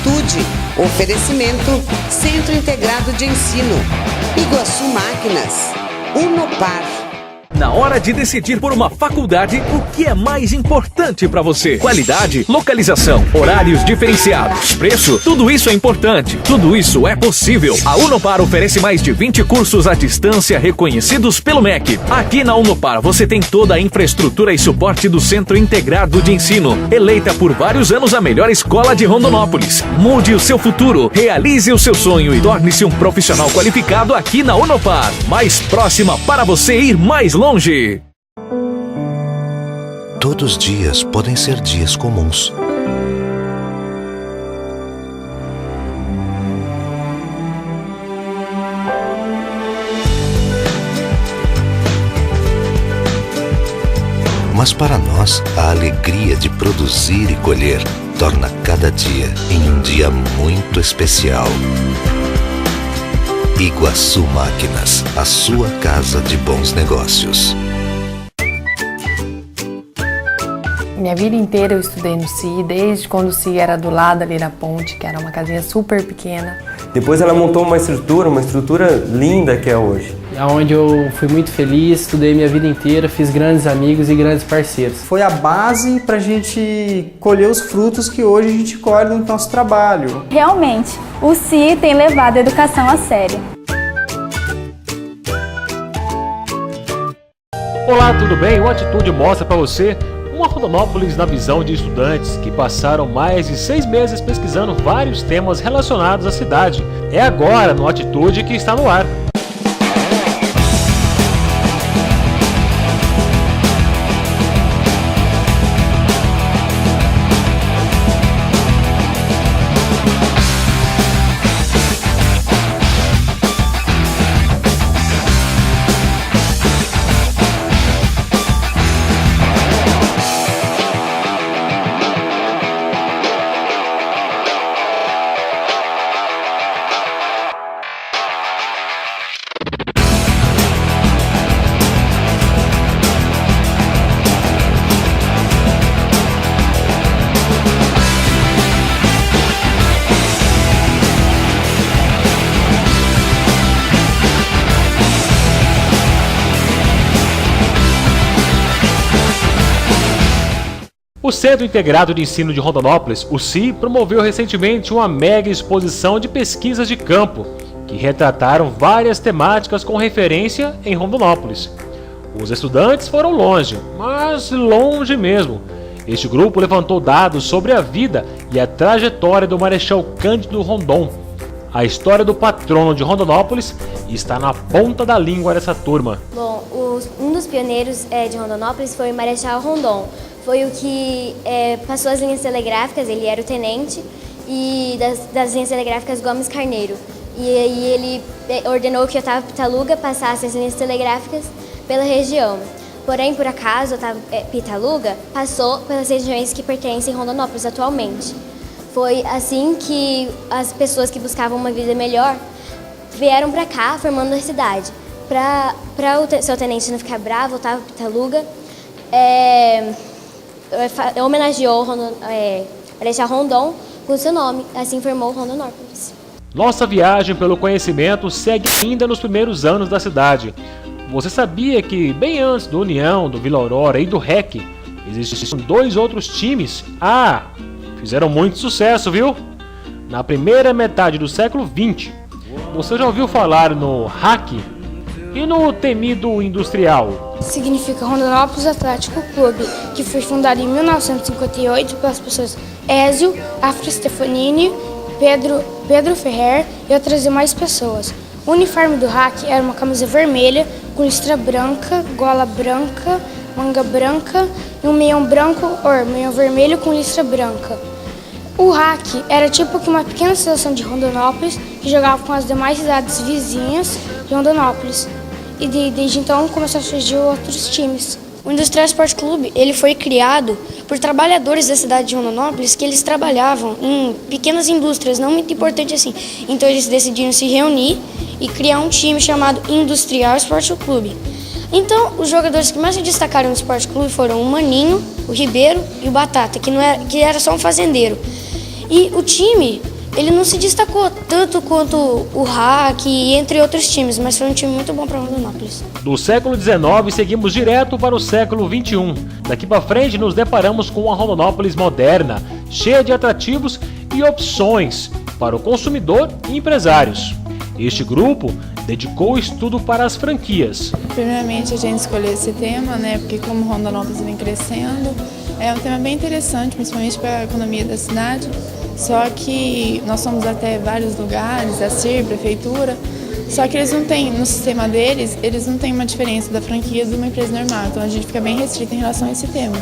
Atitude. Oferecimento Centro Integrado de Ensino. Iguaçu Máquinas. Unopar. Na hora de decidir por uma faculdade, o que é mais importante para você? Qualidade, localização, horários diferenciados, preço, tudo isso é importante. Tudo isso é possível. A Unopar oferece mais de 20 cursos à distância reconhecidos pelo MEC. Aqui na Unopar você tem toda a infraestrutura e suporte do Centro Integrado de Ensino, eleita por vários anos a melhor escola de Rondonópolis. Mude o seu futuro, realize o seu sonho e torne-se um profissional qualificado aqui na Unopar. Mais próxima para você ir mais longe. Todos os dias podem ser dias comuns. Mas para nós, a alegria de produzir e colher torna cada dia em um dia muito especial. Iguaçu Máquinas, a sua casa de bons negócios. Minha vida inteira eu estudei no CI, desde quando o CI era do lado ali da ponte, que era uma casinha super pequena. Depois ela montou uma estrutura linda que é hoje. Onde eu fui muito feliz, estudei minha vida inteira, fiz grandes amigos e grandes parceiros. Foi a base para a gente colher os frutos que hoje a gente colhe no nosso trabalho. Realmente, o CI tem levado a educação a sério. Olá, tudo bem? O Atitude mostra para você uma Rondonópolis na visão de estudantes que passaram mais de 6 meses pesquisando vários temas relacionados à cidade. É agora no Atitude que está no ar. O Centro Integrado de Ensino de Rondonópolis, o CI, promoveu recentemente uma mega exposição de pesquisas de campo, que retrataram várias temáticas com referência em Rondonópolis. Os estudantes foram longe, mas longe mesmo. Este grupo levantou dados sobre a vida e a trajetória do Marechal Cândido Rondon. A história do patrono de Rondonópolis está na ponta da língua dessa turma. Bom, um dos pioneiros de Rondonópolis foi o Marechal Rondon. Foi o que passou as linhas telegráficas, ele era o tenente, e das linhas telegráficas Gomes Carneiro. E aí ele ordenou que Otávio Pitaluga passasse as linhas telegráficas pela região. Porém, por acaso, Otávio Pitaluga passou pelas regiões que pertencem a Rondonópolis atualmente. Foi assim que as pessoas que buscavam uma vida melhor vieram para cá, formando a cidade. Para o seu tenente não ficar bravo, Otávio Pitaluga homenageou Marechal Rondon com seu nome, assim formou Rondonópolis. Nossa viagem pelo conhecimento segue ainda nos primeiros anos da cidade. Você sabia que bem antes do União, do Vila Aurora e do REC, existiam 2 outros times? Fizeram muito sucesso, viu? Na primeira metade do século XX. Você já ouviu falar no RAC e no temido Industrial? Significa Rondonópolis Atlético Clube, que foi fundado em 1958 pelas pessoas Ézio, Afra Stefanini, Pedro Ferrer e outras demais pessoas. O uniforme do RAC era uma camisa vermelha com listra branca, gola branca, manga branca e um meião vermelho com listra branca. O RAC era tipo que uma pequena seleção de Rondonópolis que jogava com as demais cidades vizinhas de Rondonópolis. E desde então começou a surgir outros times. O Industrial Esporte Clube ele foi criado por trabalhadores da cidade de Rondonópolis que eles trabalhavam em pequenas indústrias, não muito importantes assim. Então eles decidiram se reunir e criar um time chamado Industrial Esporte Clube. Então os jogadores que mais se destacaram no Esporte Clube foram o Maninho, o Ribeiro e o Batata, que era só um fazendeiro. E o time ele não se destacou tanto quanto o RAC e entre outros times, mas foi um time muito bom para Rondonópolis. Do século XIX, seguimos direto para o século XXI. Daqui para frente, nos deparamos com uma Rondonópolis moderna, cheia de atrativos e opções para o consumidor e empresários. Este grupo dedicou o estudo para as franquias. Primeiramente, a gente escolheu esse tema, né, porque como Rondonópolis vem crescendo, é um tema bem interessante, principalmente para a economia da cidade. Só que nós somos até vários lugares, a CIR, prefeitura, só que eles não têm, no sistema deles, eles não têm uma diferença da franquia de uma empresa normal, então a gente fica bem restrito em relação a esse tema.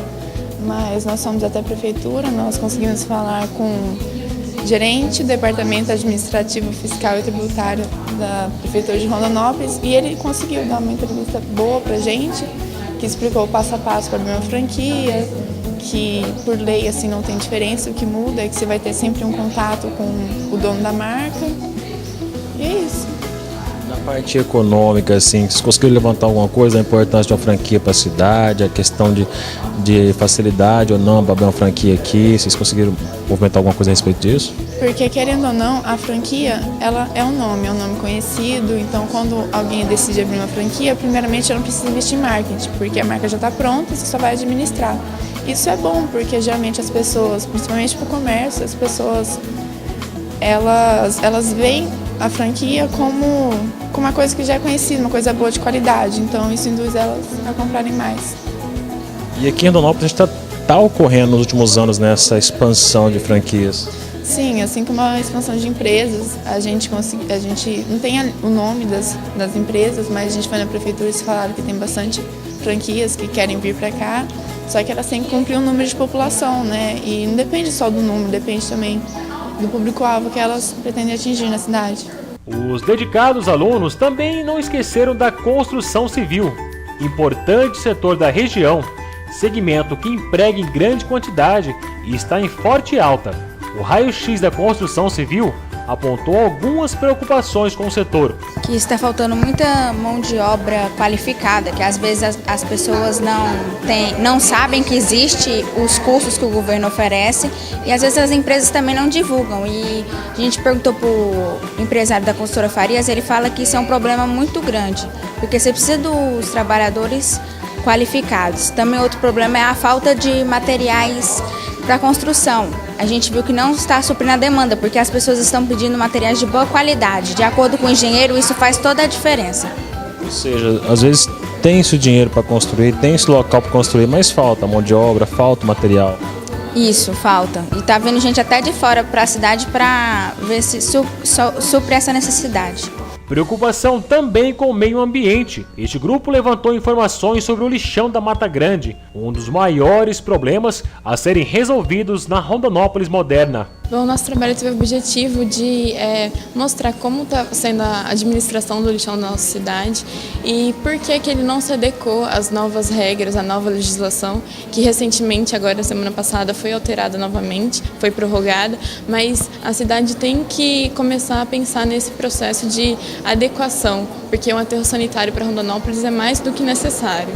Mas nós somos até a prefeitura, nós conseguimos falar com o gerente do Departamento Administrativo, Fiscal e Tributário da Prefeitura de Rondonópolis e ele conseguiu dar uma entrevista boa pra gente, que explicou o passo a passo para abrir uma franquia, que por lei assim não tem diferença, o que muda é que você vai ter sempre um contato com o dono da marca. E é isso. Na parte econômica, assim, vocês conseguiram levantar alguma coisa, a importância de uma franquia para a cidade, a questão de facilidade ou não para abrir uma franquia aqui, vocês conseguiram movimentar alguma coisa a respeito disso? Porque, querendo ou não, a franquia, ela é um nome conhecido, então quando alguém decide abrir uma franquia, primeiramente ela não precisa investir em marketing, porque a marca já está pronta e você só vai administrar. Isso é bom, porque geralmente as pessoas, principalmente para o comércio, as pessoas, elas veem a franquia como uma coisa que já é conhecida, uma coisa boa de qualidade, então isso induz elas a comprarem mais. E aqui em Rondonópolis está ocorrendo nos últimos anos nessa expansão de franquias? Sim, assim como a expansão de empresas, a gente não tem o nome das empresas, mas a gente foi na prefeitura e falaram que tem bastante franquias que querem vir para cá, só que elas têm que cumprir um número de população, né? E não depende só do número, depende também do público-alvo que elas pretendem atingir na cidade. Os dedicados alunos também não esqueceram da construção civil, importante setor da região, segmento que emprega em grande quantidade e está em forte alta. O raio-x da construção civil apontou algumas preocupações com o setor. Que está faltando muita mão de obra qualificada, que às vezes as pessoas não sabem que existe os cursos que o governo oferece e às vezes as empresas também não divulgam. E a gente perguntou para o empresário da construtora Farias, ele fala que isso é um problema muito grande, porque você precisa dos trabalhadores qualificados. Também outro problema é a falta de materiais para construção. A gente viu que não está suprindo a demanda, porque as pessoas estão pedindo materiais de boa qualidade. De acordo com o engenheiro, isso faz toda a diferença. Ou seja, às vezes tem-se o dinheiro para construir, tem-se local para construir, mas falta mão de obra, falta material. Isso, falta. E está vindo gente até de fora para a cidade para ver se supre essa necessidade. Preocupação também com o meio ambiente. Este grupo levantou informações sobre o lixão da Mata Grande, um dos maiores problemas a serem resolvidos na Rondonópolis moderna. Bom, nosso trabalho teve o objetivo de mostrar como está sendo a administração do lixão da nossa cidade e por que ele não se adequou às novas regras, à nova legislação, que recentemente, agora semana passada, foi alterada novamente, foi prorrogada, mas a cidade tem que começar a pensar nesse processo de adequação, porque um aterro sanitário para Rondonópolis é mais do que necessário.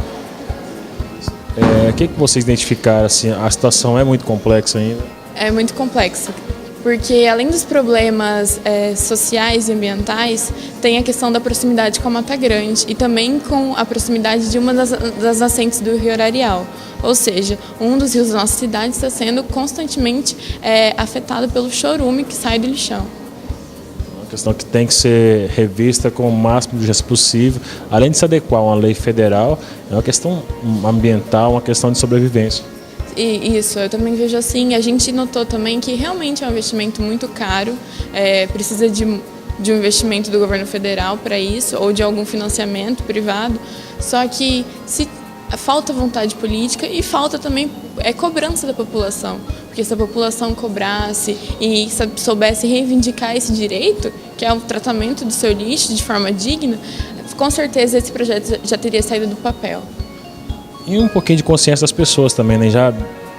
O que vocês identificaram? Assim, a situação é muito complexa ainda? É muito complexo, porque além dos problemas sociais e ambientais, tem a questão da proximidade com a Mata Grande e também com a proximidade de uma das nascentes do Rio Ararial. Ou seja, um dos rios da nossa cidade está sendo constantemente afetado pelo chorume que sai do lixão. Uma questão que tem que ser revista com o máximo de urgência possível. Além de se adequar a uma lei federal, é uma questão ambiental, uma questão de sobrevivência. Isso, eu também vejo assim. A gente notou também que realmente é um investimento muito caro, precisa de um investimento do governo federal para isso, ou de algum financiamento privado, só que se falta vontade política e falta também cobrança da população, porque se a população cobrasse e soubesse reivindicar esse direito, que é o tratamento do seu lixo de forma digna, com certeza esse projeto já teria saído do papel. E um pouquinho de consciência das pessoas também, né? Já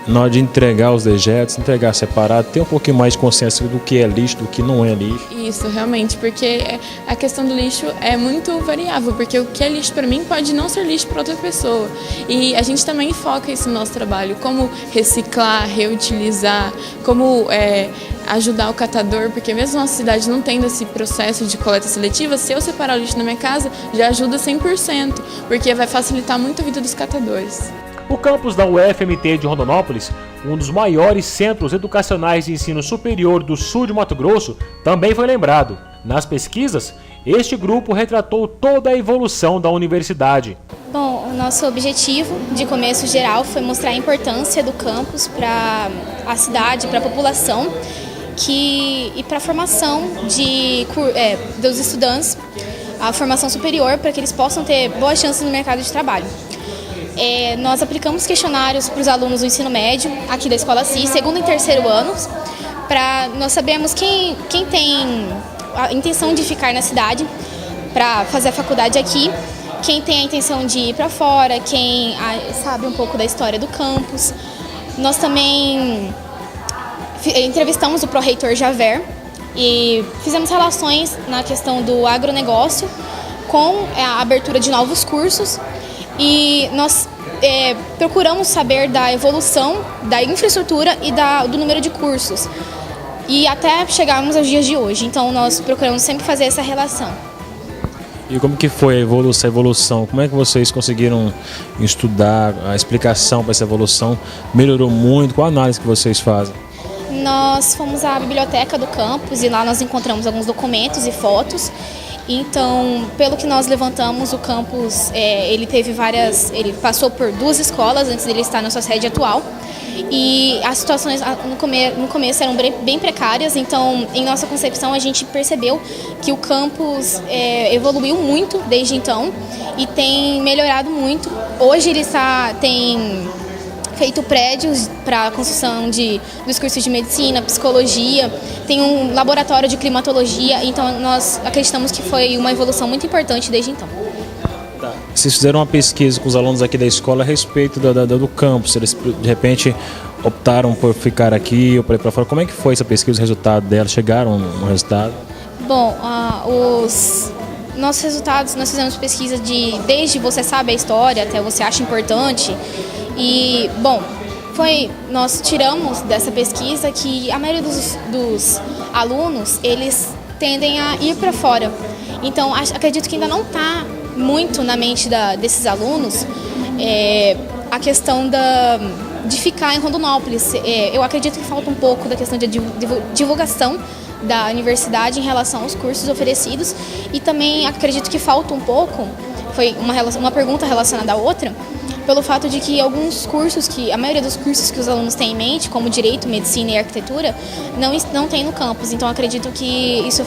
na hora de entregar os dejetos, entregar separado, ter um pouquinho mais de consciência do que é lixo, do que não é lixo. Isso, realmente, porque a questão do lixo é muito variável, porque o que é lixo para mim pode não ser lixo para outra pessoa. E a gente também foca isso no nosso trabalho, como reciclar, reutilizar, como ajudar o catador, porque mesmo a nossa cidade não tendo esse processo de coleta seletiva, se eu separar o lixo na minha casa, já ajuda 100%, porque vai facilitar muito a vida dos catadores. O campus da UFMT de Rondonópolis, um dos maiores centros educacionais de ensino superior do sul de Mato Grosso, também foi lembrado. Nas pesquisas, este grupo retratou toda a evolução da universidade. Bom, o nosso objetivo de começo geral foi mostrar a importância do campus para a cidade, para a população e para a formação dos estudantes, a formação superior, para que eles possam ter boas chances no mercado de trabalho. Nós aplicamos questionários para os alunos do ensino médio, aqui da Escola CIS, segundo e terceiro anos, para nós sabermos quem tem a intenção de ficar na cidade para fazer a faculdade aqui, quem tem a intenção de ir para fora, quem sabe um pouco da história do campus. Nós também entrevistamos o pró-reitor Javer e fizemos relações na questão do agronegócio com a abertura de novos cursos e nós procuramos saber da evolução da infraestrutura e do número de cursos. E até chegarmos aos dias de hoje. Então, nós procuramos sempre fazer essa relação. E como que foi a evolução? Como é que vocês conseguiram estudar a explicação para essa evolução? Melhorou muito? Qual a análise que vocês fazem? Nós fomos à biblioteca do campus e lá nós encontramos alguns documentos e fotos. Então, pelo que nós levantamos, o campus ele passou por 2 escolas antes dele estar na sua sede atual. E as situações no começo eram bem precárias, então em nossa concepção a gente percebeu que o campus evoluiu muito desde então e tem melhorado muito. Hoje ele tem feito prédios para a construção dos cursos de medicina, psicologia, tem um laboratório de climatologia, então nós acreditamos que foi uma evolução muito importante desde então. Vocês fizeram uma pesquisa com os alunos aqui da escola a respeito do campus, eles de repente optaram por ficar aqui ou por ir para fora. Como é que foi essa pesquisa, os resultados dela? Chegaram no resultado? Bom, os nossos resultados, nós fizemos pesquisa desde você sabe a história até você acha importante. E, bom, nós tiramos dessa pesquisa que a maioria dos alunos, eles tendem a ir para fora. Então, acredito que ainda não está muito na mente desses alunos a questão de ficar em Rondonópolis. Eu acredito que falta um pouco da questão de divulgação da universidade em relação aos cursos oferecidos e também acredito que falta um pouco, foi uma pergunta relacionada à outra, pelo fato de que alguns cursos, a maioria dos cursos que os alunos têm em mente, como Direito, Medicina e Arquitetura, não tem no campus. Então acredito que isso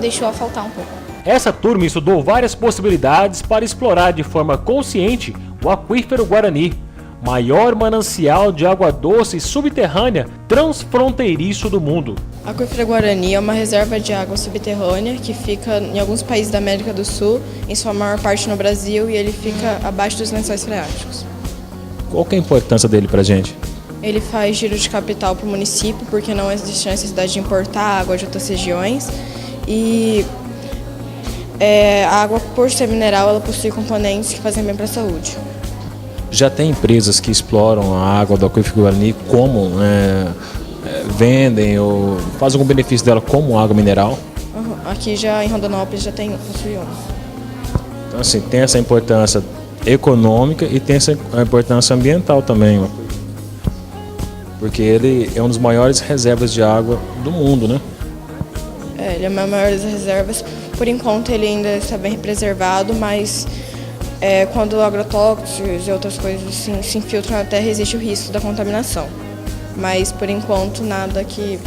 deixou a faltar um pouco. Essa turma estudou várias possibilidades para explorar de forma consciente o Aquífero Guarani, maior manancial de água doce subterrânea transfronteiriço do mundo. O Aquífero Guarani é uma reserva de água subterrânea que fica em alguns países da América do Sul, em sua maior parte no Brasil, e ele fica abaixo dos lençóis freáticos. Qual que é a importância dele para a gente? Ele faz giro de capital para o município, porque não existe necessidade de importar água de outras regiões, e a água, por ser mineral, ela possui componentes que fazem bem para a saúde. Já tem empresas que exploram a água do Aquífero Guarani como vendem ou fazem algum benefício dela como água mineral? Aqui já em Rondonópolis já possui uma. Então assim, tem essa importância econômica e tem essa importância ambiental também. Porque ele é uma das maiores reservas de água do mundo, né? Ele é uma das maiores reservas. Por enquanto ele ainda está bem preservado, mas quando agrotóxicos e outras coisas assim, se infiltram na terra, existe o risco da contaminação. Mas por enquanto nada que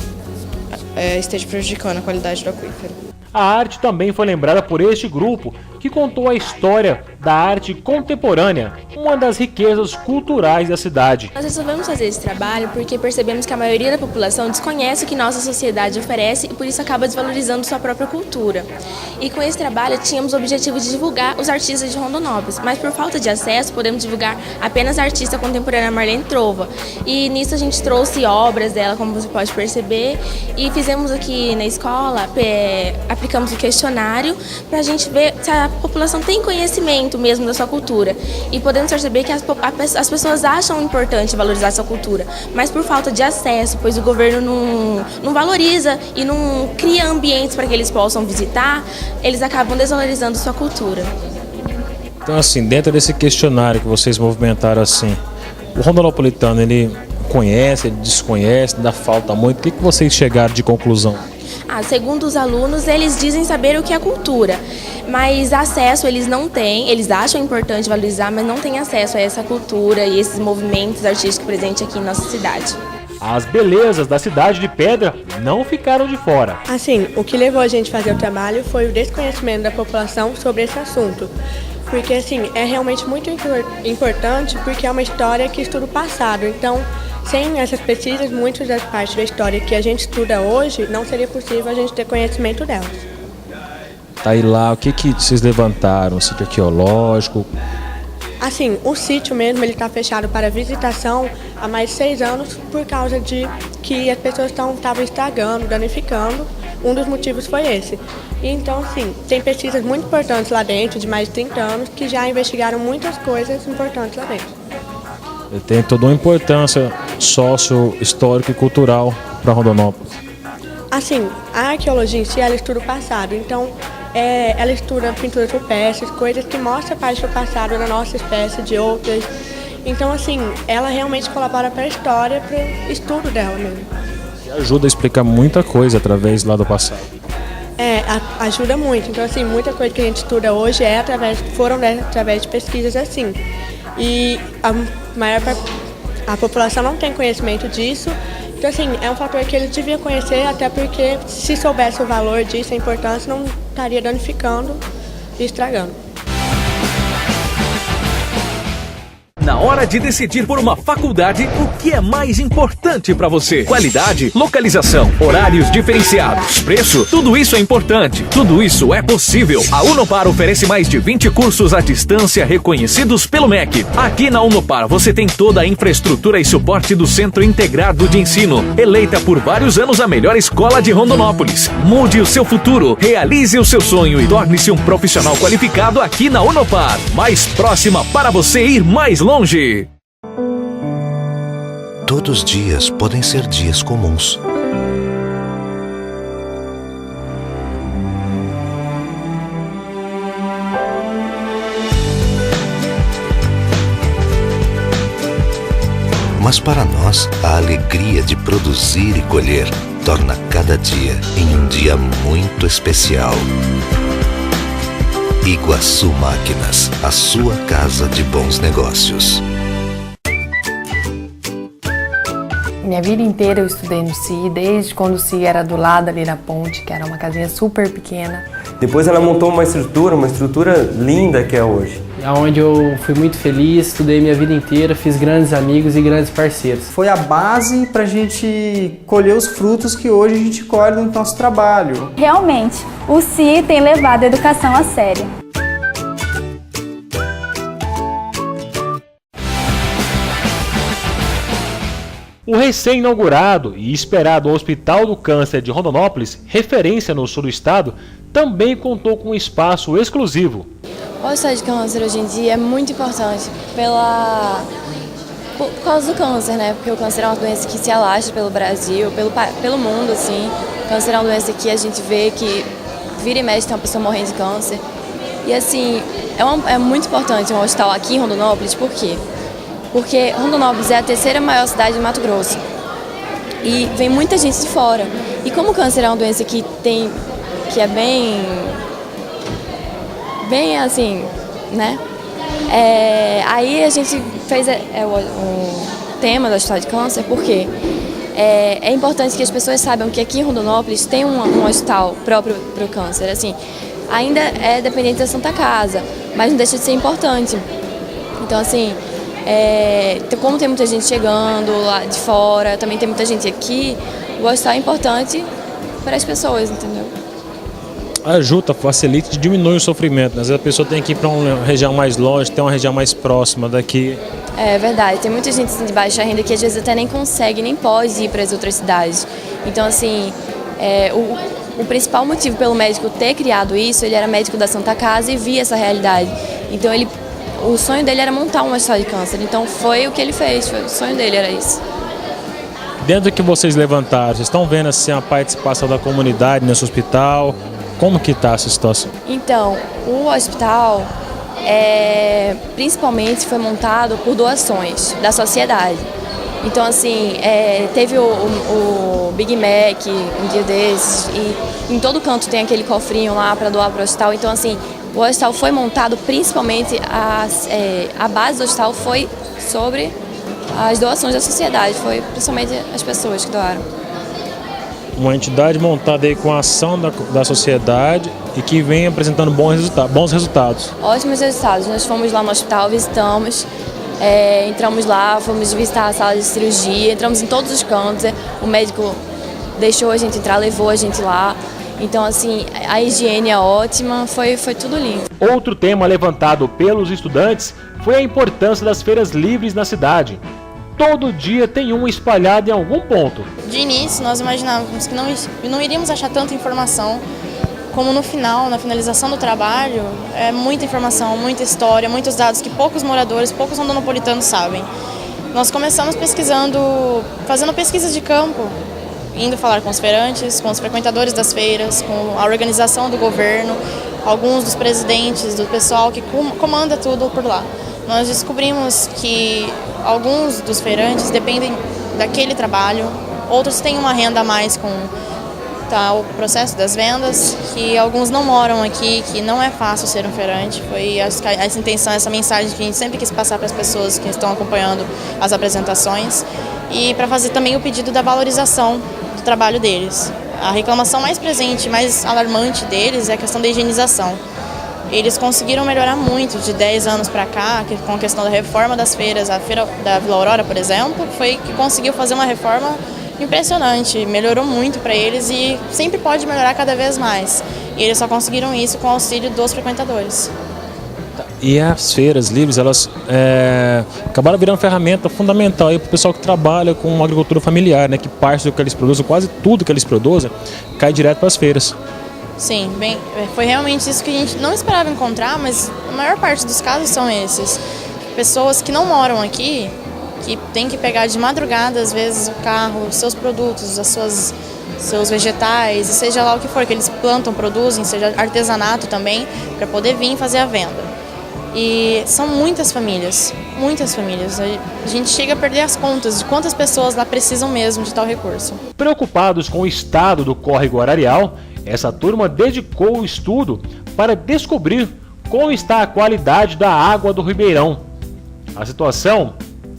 esteja prejudicando a qualidade do aquífero. A arte também foi lembrada por este grupo, que contou a história da arte contemporânea, uma das riquezas culturais da cidade. Nós resolvemos fazer esse trabalho porque percebemos que a maioria da população desconhece o que nossa sociedade oferece e por isso acaba desvalorizando sua própria cultura. E com esse trabalho tínhamos o objetivo de divulgar os artistas de Rondonópolis, mas por falta de acesso podemos divulgar apenas a artista contemporânea Marlene Trova. E nisso a gente trouxe obras dela, como você pode perceber, e fizemos aqui na escola, aplicamos o questionário para a gente ver se a população tem conhecimento mesmo da sua cultura. E podemos perceber que as pessoas acham importante valorizar sua cultura, mas por falta de acesso, pois o governo não valoriza e não cria ambientes para que eles possam visitar, eles acabam desvalorizando sua cultura. Então, assim, dentro desse questionário que vocês movimentaram, assim, o rondonópolitano, ele conhece, ele desconhece, ainda falta muito. O que vocês chegaram de conclusão? Segundo os alunos, eles dizem saber o que é cultura, mas acesso eles não têm, eles acham importante valorizar, mas não têm acesso a essa cultura e esses movimentos artísticos presentes aqui em nossa cidade. As belezas da cidade de Pedra não ficaram de fora. Assim, o que levou a gente a fazer o trabalho foi o desconhecimento da população sobre esse assunto. Porque, assim, é realmente muito importante porque é uma história que estuda o passado. Então, sem essas pesquisas, muitas das partes da história que a gente estuda hoje, não seria possível a gente ter conhecimento delas. Tá aí lá, o que vocês levantaram? O sítio arqueológico? Assim, o sítio mesmo, ele está fechado para visitação há mais de 6 anos por causa de que as pessoas estavam estragando, danificando. Um dos motivos foi esse. Então, sim, tem pesquisas muito importantes lá dentro, de mais de 30 anos, que já investigaram muitas coisas importantes lá dentro. Ele tem toda uma importância sócio-histórica e cultural para Rondonópolis. Assim, a arqueologia em si, ela estuda o passado. Então, ela estuda pinturas rupestres, coisas que mostram parte do passado da nossa espécie, de outras. Então, assim, ela realmente colabora para a história, para o estudo dela mesmo. E ajuda a explicar muita coisa através lá do passado. Ajuda muito. Então, assim, muita coisa que a gente estuda hoje foram através de pesquisas assim. E a população não tem conhecimento disso. Então, assim, é um fator que eles deviam conhecer, até porque se soubesse o valor disso, a importância, não estaria danificando e estragando. Na hora de decidir por uma faculdade, o que é mais importante para você? Qualidade, localização, horários diferenciados, preço, tudo isso é importante. Tudo isso é possível. A Unopar oferece mais de 20 cursos à distância reconhecidos pelo MEC. Aqui na Unopar você tem toda a infraestrutura e suporte do Centro Integrado de Ensino, eleita por vários anos a melhor escola de Rondonópolis. Mude o seu futuro, realize o seu sonho e torne-se um profissional qualificado aqui na Unopar. Mais próxima para você ir mais longe. Todos os dias podem ser dias comuns. Mas para nós, a alegria de produzir e colher torna cada dia em um dia muito especial. Iguaçu Máquinas, a sua casa de bons negócios. Minha vida inteira eu estudei no CI, desde quando o CI era do lado ali da ponte, que era uma casinha super pequena. Depois ela montou uma estrutura linda que é hoje. Onde eu fui muito feliz, estudei minha vida inteira, fiz grandes amigos e grandes parceiros. Foi a base para a gente colher os frutos que hoje a gente colhe no nosso trabalho. Realmente, o CI tem levado a educação a sério. O recém-inaugurado e esperado Hospital do Câncer de Rondonópolis, referência no sul do estado, também contou com um espaço exclusivo. O Hospital de Câncer hoje em dia é muito importante por causa do câncer, né? Porque o câncer é uma doença que se alastra pelo Brasil, pelo mundo, assim. O câncer é uma doença que a gente vê que vira e mexe tem uma pessoa morrendo de câncer. E assim, é muito importante um hospital aqui em Rondonópolis, por quê? Porque Rondonópolis é a terceira maior cidade de Mato Grosso. E vem muita gente de fora. E como o câncer é uma doença que é bem assim, né? Aí a gente fez o tema do Hospital de Câncer porque é importante que as pessoas saibam que aqui em Rondonópolis tem um hospital próprio para o câncer. Assim, ainda é dependente da Santa Casa, mas não deixa de ser importante. Então, assim, como tem muita gente chegando lá de fora, também tem muita gente aqui, o hospital é importante para as pessoas, entendeu? Ajuda, facilita e diminui o sofrimento. Às vezes a pessoa tem que ir para uma região mais longe, tem uma região mais próxima daqui. É verdade, tem muita gente assim, de baixa renda que às vezes até nem consegue, nem pode ir para as outras cidades. Então, assim, o principal motivo pelo médico ter criado isso, ele era médico da Santa Casa e via essa realidade. Então o sonho dele era montar um hospital de câncer, então foi o que ele fez, o sonho dele era isso. Dentro do que vocês levantaram, vocês estão vendo assim, a participação da comunidade nesse hospital? Como que está essa situação? Então, o hospital principalmente foi montado por doações da sociedade. Então, assim, teve o Big Mac um dia desses, e em todo canto tem aquele cofrinho lá para doar para o hospital. Então, assim, o hospital foi montado principalmente, a base do hospital foi sobre as doações da sociedade, foi principalmente as pessoas que doaram. Uma entidade montada aí com a ação da sociedade e que vem apresentando bons resultados. Ótimos resultados. Nós fomos lá no hospital, visitamos, entramos lá, fomos visitar a sala de cirurgia, entramos em todos os cantos. O médico deixou a gente entrar, levou a gente lá. Então, assim, a higiene é ótima, foi tudo lindo. Outro tema levantado pelos estudantes foi a importância das feiras livres na cidade. Todo dia tem uma espalhada em algum ponto. De início, nós imaginávamos que não iríamos achar tanta informação, como no final, na finalização do trabalho, é muita informação, muita história, muitos dados que poucos moradores, poucos rondonopolitanos sabem. Nós começamos fazendo pesquisas de campo, indo falar com os feirantes, com os frequentadores das feiras, com a organização do governo, alguns dos presidentes, do pessoal que comanda tudo por lá. Nós descobrimos que alguns dos feirantes dependem daquele trabalho, outros têm uma renda a mais com o processo das vendas, que alguns não moram aqui, que não é fácil ser um feirante. Foi essa intenção, essa mensagem que a gente sempre quis passar para as pessoas que estão acompanhando as apresentações, e para fazer também o pedido da valorização do trabalho deles. A reclamação mais presente, mais alarmante deles é a questão da higienização. Eles conseguiram melhorar muito de 10 anos para cá, com a questão da reforma das feiras. A feira da Vila Aurora, por exemplo, foi que conseguiu fazer uma reforma impressionante, melhorou muito para eles e sempre pode melhorar cada vez mais. E eles só conseguiram isso com o auxílio dos frequentadores. E as feiras livres, elas acabaram virando ferramenta fundamental para o pessoal que trabalha com agricultura familiar, né? Que parte do que eles produzem, quase tudo que eles produzem, cai direto para as feiras. Sim, foi realmente isso que a gente não esperava encontrar, mas a maior parte dos casos são esses. Pessoas que não moram aqui, que tem que pegar de madrugada, às vezes, o carro, os seus produtos, seus vegetais, e seja lá o que for, que eles plantam, produzem, seja artesanato também, para poder vir fazer a venda. E são muitas famílias, muitas famílias. A gente chega a perder as contas de quantas pessoas lá precisam mesmo de tal recurso. Preocupados com o estado do córrego Ararial, essa turma dedicou o estudo para descobrir como está a qualidade da água do Ribeirão. A situação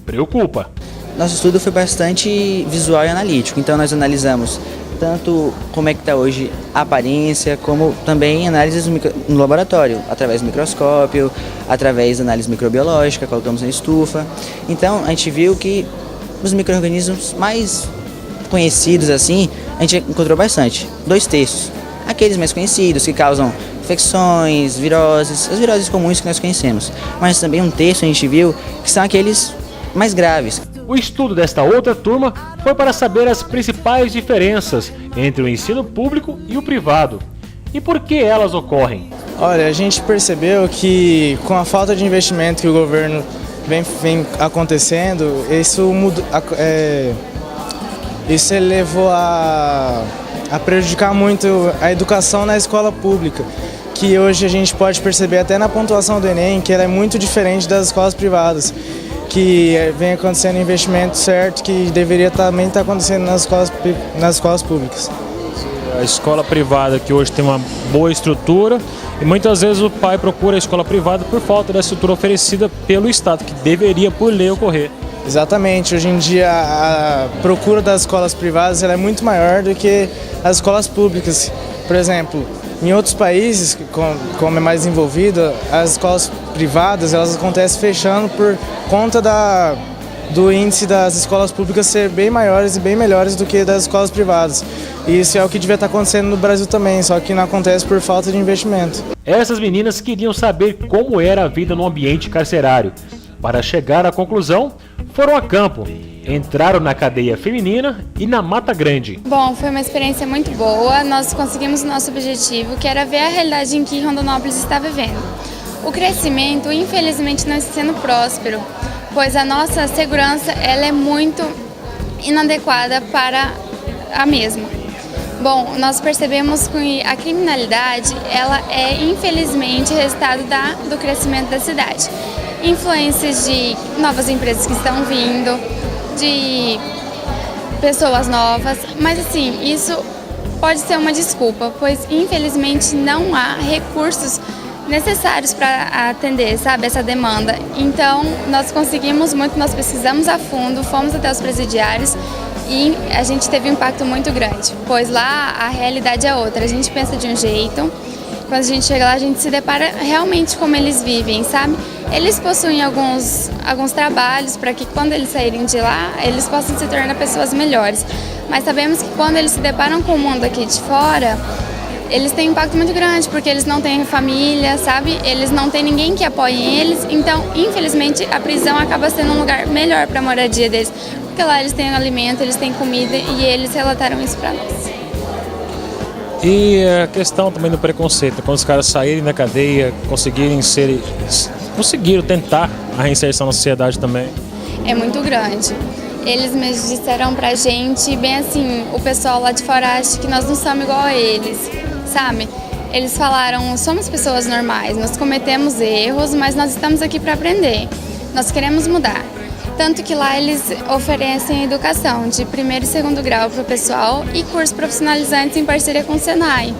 preocupa. Nosso estudo foi bastante visual e analítico, então nós analisamos tanto como é que está hoje a aparência, como também análises no laboratório, através do microscópio, através da análise microbiológica, colocamos na estufa. Então a gente viu que os micro-organismos mais conhecidos assim, a gente encontrou bastante, 2/3. Aqueles mais conhecidos que causam infecções, viroses, as viroses comuns que nós conhecemos. Mas também 1/3 a gente viu que são aqueles mais graves. O estudo desta outra turma foi para saber as principais diferenças entre o ensino público e o privado. E por que elas ocorrem? Olha, a gente percebeu que com a falta de investimento que o governo vem acontecendo, isso levou a prejudicar muito a educação na escola pública, que hoje a gente pode perceber até na pontuação do Enem, que ela é muito diferente das escolas privadas, que vem acontecendo investimento certo, que deveria também estar acontecendo nas escolas públicas. A escola privada que hoje tem uma boa estrutura e muitas vezes o pai procura a escola privada por falta da estrutura oferecida pelo Estado, que deveria por lei ocorrer. Exatamente, hoje em dia a procura das escolas privadas ela é muito maior do que as escolas públicas. Por exemplo, em outros países, como é mais desenvolvido, as escolas privadas elas acontecem fechando por conta do índice das escolas públicas ser bem maiores e bem melhores do que das escolas privadas. E isso é o que devia estar acontecendo no Brasil também, só que não acontece por falta de investimento. Essas meninas queriam saber como era a vida no ambiente carcerário. Para chegar à conclusão, foram a campo, entraram na cadeia feminina e na Mata Grande. Bom, foi uma experiência muito boa, nós conseguimos o nosso objetivo, que era ver a realidade em que Rondonópolis está vivendo. O crescimento, infelizmente, não está sendo próspero, pois a nossa segurança ela é muito inadequada para a mesma. Bom, nós percebemos que a criminalidade ela é, infelizmente, resultado do crescimento da cidade. Influências de novas empresas que estão vindo, de pessoas novas, mas assim, isso pode ser uma desculpa, pois infelizmente não há recursos necessários para atender, sabe, essa demanda. Então, nós conseguimos muito, nós pesquisamos a fundo, fomos até os presidiários e a gente teve um impacto muito grande, pois lá a realidade é outra, a gente pensa de um jeito, quando a gente chega lá a gente se depara realmente como eles vivem, sabe? Eles possuem alguns trabalhos para que quando eles saírem de lá, eles possam se tornar pessoas melhores, mas sabemos que quando eles se deparam com o mundo aqui de fora, eles têm um impacto muito grande, porque eles não têm família, sabe? Eles não têm ninguém que apoie eles, então, infelizmente, a prisão acaba sendo um lugar melhor para a moradia deles, porque lá eles têm alimento, eles têm comida e eles relataram isso para nós. E a questão também do preconceito, quando os caras saírem da cadeia, conseguiram tentar a reinserção na sociedade também? É muito grande. Eles mesmos disseram pra gente, bem assim, o pessoal lá de fora acha que nós não somos igual a eles, sabe? Eles falaram, somos pessoas normais, nós cometemos erros, mas nós estamos aqui para aprender, nós queremos mudar. Tanto que lá eles oferecem educação de 1º e 2º grau para o pessoal e cursos profissionalizantes em parceria com o Senai.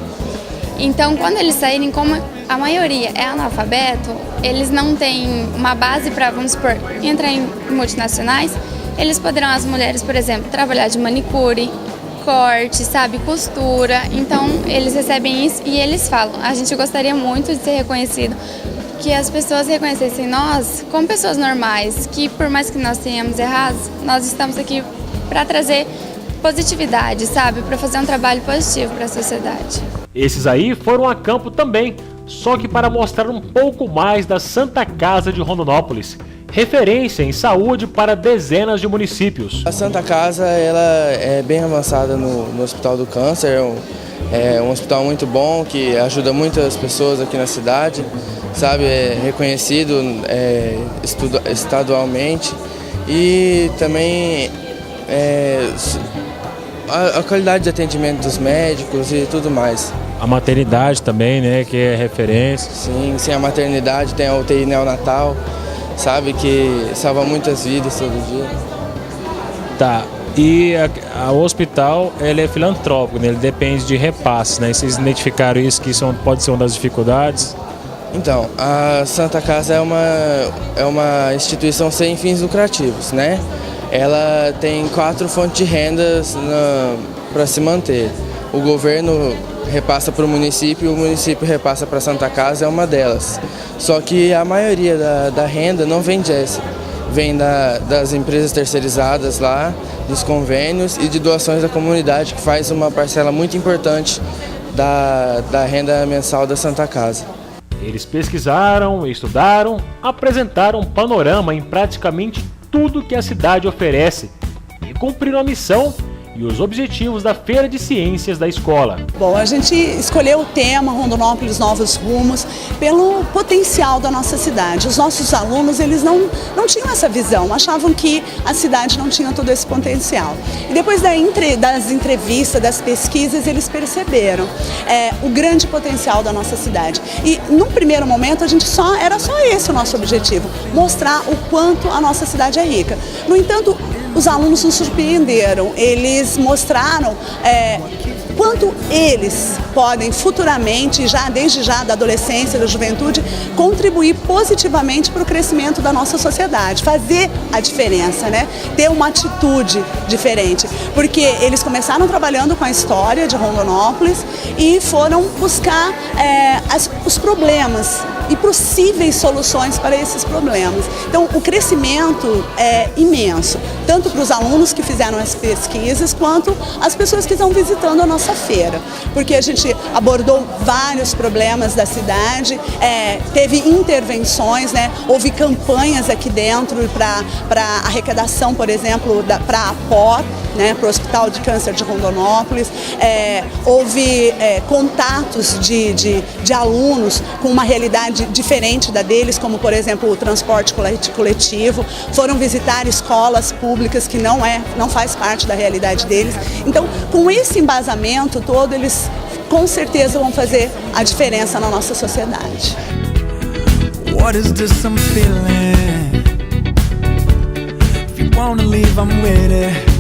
Então, quando eles saírem, como a maioria é analfabeto, eles não têm uma base para, vamos supor, entrar em multinacionais, eles poderão, as mulheres, por exemplo, trabalhar de manicure, corte, sabe, costura. Então, eles recebem isso e eles falam, a gente gostaria muito de ser reconhecido, que as pessoas reconhecessem nós como pessoas normais, que por mais que nós tenhamos errados, nós estamos aqui para trazer positividade, sabe, para fazer um trabalho positivo para a sociedade. Esses aí foram a campo também, só que para mostrar um pouco mais da Santa Casa de Rondonópolis, referência em saúde para dezenas de municípios. A Santa Casa ela é bem avançada no Hospital do Câncer, é um hospital muito bom que ajuda muitas pessoas aqui na cidade, sabe, é reconhecido estadualmente e também a qualidade de atendimento dos médicos e tudo mais. A maternidade também, né, que é referência. Sim, a maternidade tem a UTI neonatal, sabe, que salva muitas vidas todo dia. Tá, e o hospital ele é filantrópico, né? Ele depende de repasses, né? Vocês identificaram isso, que isso pode ser uma das dificuldades? Então, a Santa Casa é uma instituição sem fins lucrativos, né? Ela tem 4 fontes de rendas para se manter. O governo repassa para o município repassa para a Santa Casa, é uma delas. Só que a maioria da renda não vem dessa. Vem das empresas terceirizadas lá, dos convênios e de doações da comunidade, que faz uma parcela muito importante da renda mensal da Santa Casa. Eles pesquisaram, estudaram, apresentaram um panorama em praticamente tudo que a cidade oferece e cumpriram a missão e os objetivos da Feira de Ciências da escola. Bom, a gente escolheu o tema Rondonópolis Novos Rumos pelo potencial da nossa cidade. Os nossos alunos, eles não tinham essa visão, achavam que a cidade não tinha todo esse potencial. E depois das entrevistas, das pesquisas, eles perceberam o grande potencial da nossa cidade. E num primeiro momento, era só esse o nosso objetivo, mostrar o quanto a nossa cidade é rica. No entanto, os alunos nos surpreenderam, eles mostraram quanto eles podem futuramente, desde já da adolescência, da juventude, contribuir positivamente para o crescimento da nossa sociedade, fazer a diferença, né? Ter uma atitude diferente, porque eles começaram trabalhando com a história de Rondonópolis e foram buscar os problemas e possíveis soluções para esses problemas. Então, o crescimento é imenso, tanto para os alunos que fizeram as pesquisas, quanto as pessoas que estão visitando a nossa feira, porque a gente abordou vários problemas da cidade, teve intervenções, né? Houve campanhas aqui dentro para arrecadação, por exemplo, para a APOR, né? Para o Hospital de Câncer de Rondonópolis, houve contatos de alunos com uma realidade diferente da deles, como por exemplo o transporte coletivo, foram visitar escolas públicas que não faz parte da realidade deles. Então, com esse embasamento todo, eles com certeza vão fazer a diferença na nossa sociedade. What is this I'm feeling? If you wanna leave, I'm with it.